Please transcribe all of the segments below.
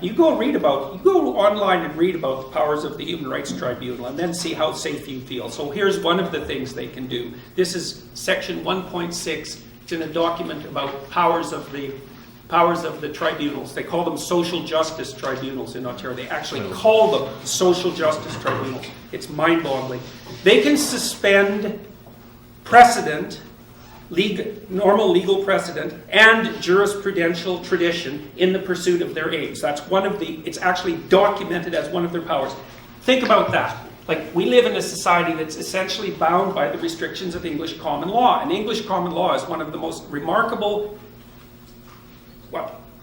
You go online and read about the powers of the Human Rights Tribunal and then see how safe you feel. So here's one of the things they can do. This is section 1.6. It's in a document about powers of the tribunals. They call them social justice tribunals in Ontario. They actually call them social justice tribunals. It's mind-boggling. They can suspend precedent, normal legal precedent, and jurisprudential tradition in the pursuit of their aims. That's it's actually documented as one of their powers. Think about that. Like, we live in a society that's essentially bound by the restrictions of English common law. And English common law is one of the most remarkable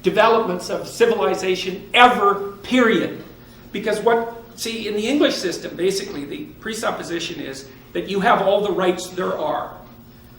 developments of civilization ever, period. Because in the English system, basically, the presupposition is that you have all the rights there are.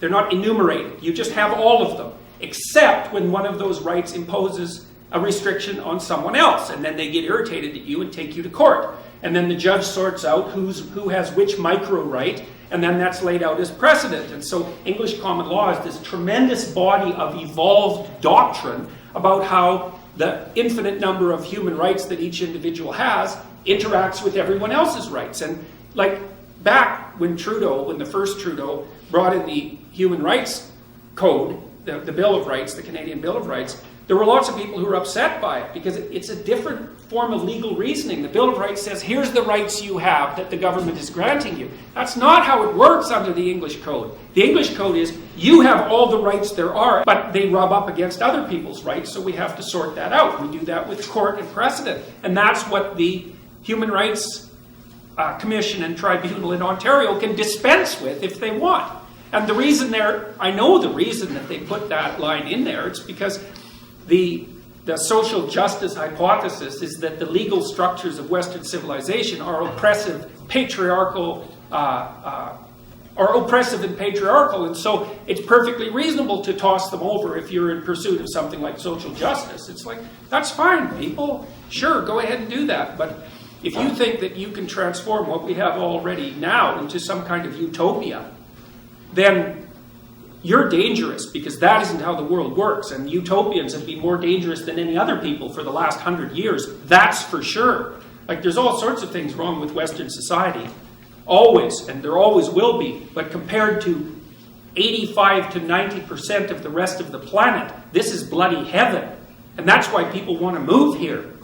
They're not enumerated. You just have all of them, except when one of those rights imposes a restriction on someone else, and then they get irritated at you and take you to court. And then the judge sorts out who has which micro right, and then that's laid out as precedent. And so English common law is this tremendous body of evolved doctrine about how the infinite number of human rights that each individual has interacts with everyone else's rights. And like back when the first Trudeau brought in the Human Rights Code, the Bill of Rights, the Canadian Bill of Rights, there were lots of people who were upset by it because it's a different form of legal reasoning. The Bill of Rights says, here's the rights you have that the government is granting you. That's not how it works under the English Code. The English Code is, you have all the rights there are, but they rub up against other people's rights, so we have to sort that out. We do that with court and precedent. And that's what the Human Rights Commission and Tribunal in Ontario can dispense with if they want. And the reason I know the reason that they put that line in there, it's because the social justice hypothesis is that the legal structures of Western civilization are oppressive, and patriarchal, and so it's perfectly reasonable to toss them over if you're in pursuit of something like social justice. It's like, that's fine, people. Sure, go ahead and do that. But if you think that you can transform what we have already now into some kind of utopia, then you're dangerous, because that isn't how the world works. And utopians have been more dangerous than any other people for the last 100 years. That's for sure. Like, there's all sorts of things wrong with Western society. Always, and there always will be. But compared to 85 to 90% of the rest of the planet, this is bloody heaven. And that's why people want to move here.